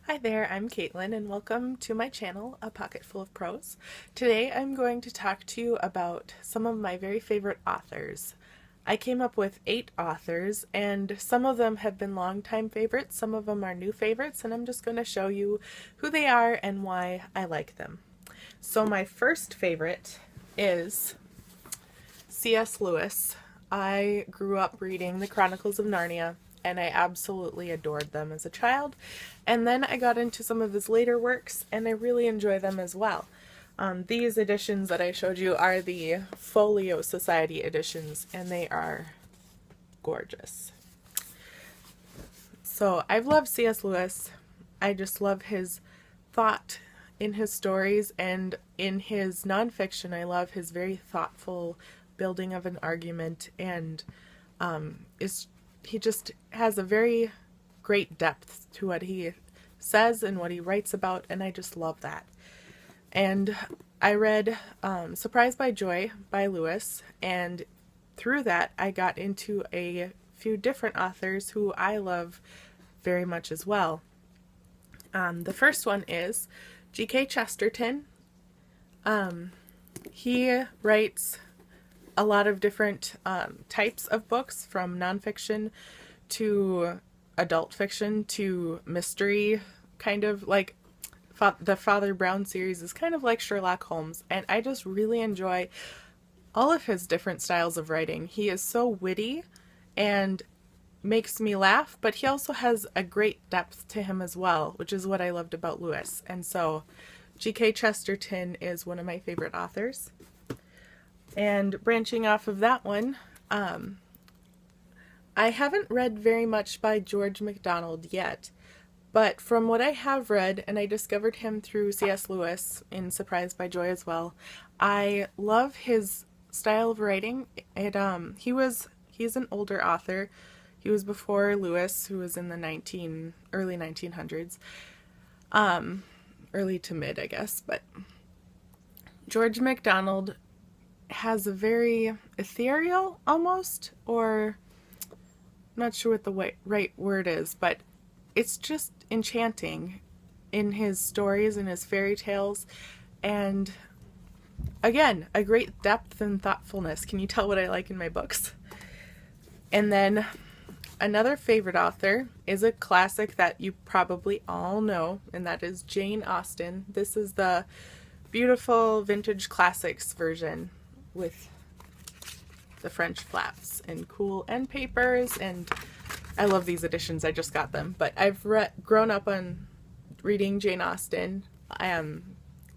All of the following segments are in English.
Hi there, I'm Caitlin and welcome to my channel, A Pocket Full of Prose. Today I'm going to talk to you about some of my very favorite authors. I came up with 8 authors and some of them have been longtime favorites, some of them are new favorites, and I'm just going to show you who they are and why I like them. So my first favorite is C.S. Lewis. I grew up reading the Chronicles of Narnia and I absolutely adored them as a child. And then I got into some of his later works and I really enjoy them as well. These editions that I showed you are the Folio Society editions and they are gorgeous. So I've loved C.S. Lewis. I just love his thought in his stories, and in his nonfiction I love his very thoughtful building of an argument, and he just has a very great depth to what he says and what he writes about, and I just love that. And I read Surprised by Joy by Lewis, and through that I got into a few different authors who I love very much as well. The first one is G.K. Chesterton. He writes a lot of different types of books, from nonfiction to adult fiction to mystery, kind of like the Father Brown series is kind of like Sherlock Holmes, and I just really enjoy all of his different styles of writing. He is so witty and makes me laugh, but he also has a great depth to him as well, which is what I loved about Lewis. And so G.K. Chesterton is one of my favorite authors. And branching off of that one, I haven't read very much by George MacDonald yet, but from what I have read, and I discovered him through C.S. Lewis in Surprised by Joy as well, I love his style of writing. He's an older author. He was before Lewis, who was in the early 1900s, early to mid, I guess. But George MacDonald has a very ethereal, almost, or I'm not sure what the right word is, but it's just enchanting in his stories and his fairy tales, and again, a great depth and thoughtfulness. Can you tell what I like in my books? And then another favorite author is a classic that you probably all know, and that is Jane Austen. This is the beautiful vintage classics version with the French flaps and cool end papers, and I love these editions. I just got them, but I've grown up on reading Jane Austen. I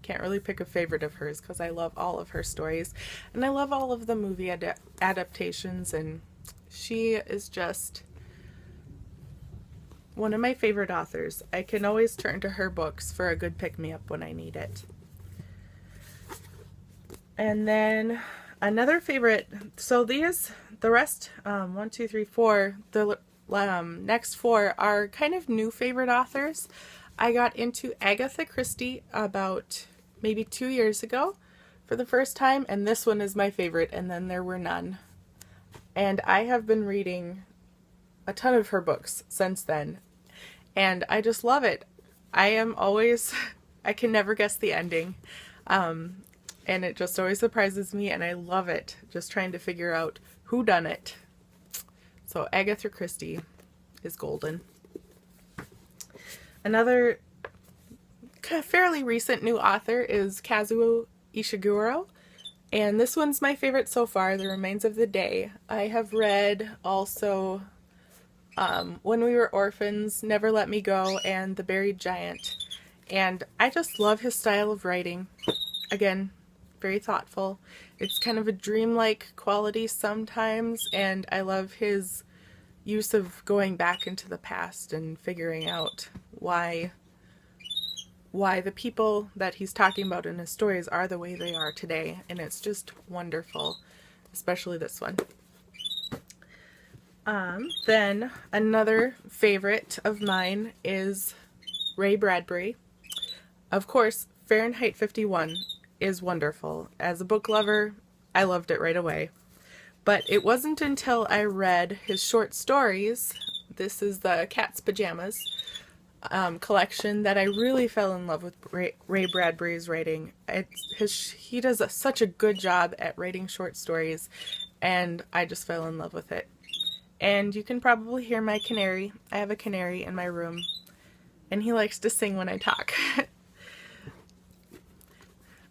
can't really pick a favorite of hers because I love all of her stories, and I love all of the movie adaptations, and she is just one of my favorite authors. I can always turn to her books for a good pick-me-up when I need it. And then another favorite, so the rest, 1, 2, 3, 4, the next 4 are kind of new favorite authors. I got into Agatha Christie about maybe 2 years ago for the first time, and this one is my favorite, and then there were none. And I have been reading a ton of her books since then, and I just love it. I can never guess the ending. And it just always surprises me, and I love it, just trying to figure out who done it. So Agatha Christie is golden. Another fairly recent new author is Kazuo Ishiguro, and this one's my favorite so far, The Remains of the Day. I have read also When We Were Orphans, Never Let Me Go, and The Buried Giant, and I just love his style of writing. Again, very thoughtful. It's kind of a dreamlike quality sometimes, and I love his use of going back into the past and figuring out why the people that he's talking about in his stories are the way they are today, and it's just wonderful, especially this one. Then another favorite of mine is Ray Bradbury. Of course, Fahrenheit 51 is wonderful. As a book lover, I loved it right away. But it wasn't until I read his short stories, this is The Cat's Pajamas, collection that I really fell in love with Ray Bradbury's writing. He does such a good job at writing short stories, and I just fell in love with it. And you can probably hear my canary. I have a canary in my room, and he likes to sing when I talk.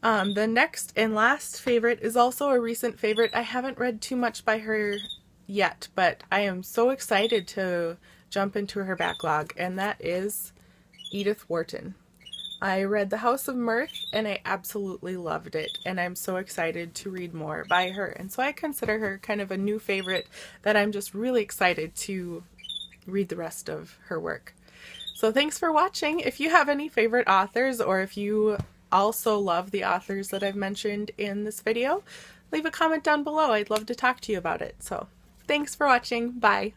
The next and last favorite is also a recent favorite. I haven't read too much by her yet, but I am so excited to jump into her backlog, and that is Edith Wharton. I read The House of Mirth and I absolutely loved it, and I'm so excited to read more by her, and so I consider her kind of a new favorite that I'm just really excited to read the rest of her work. So thanks for watching. If you have any favorite authors, or if you also love the authors that I've mentioned in this video, leave a comment down below. I'd love to talk to you about it. So thanks for watching. Bye.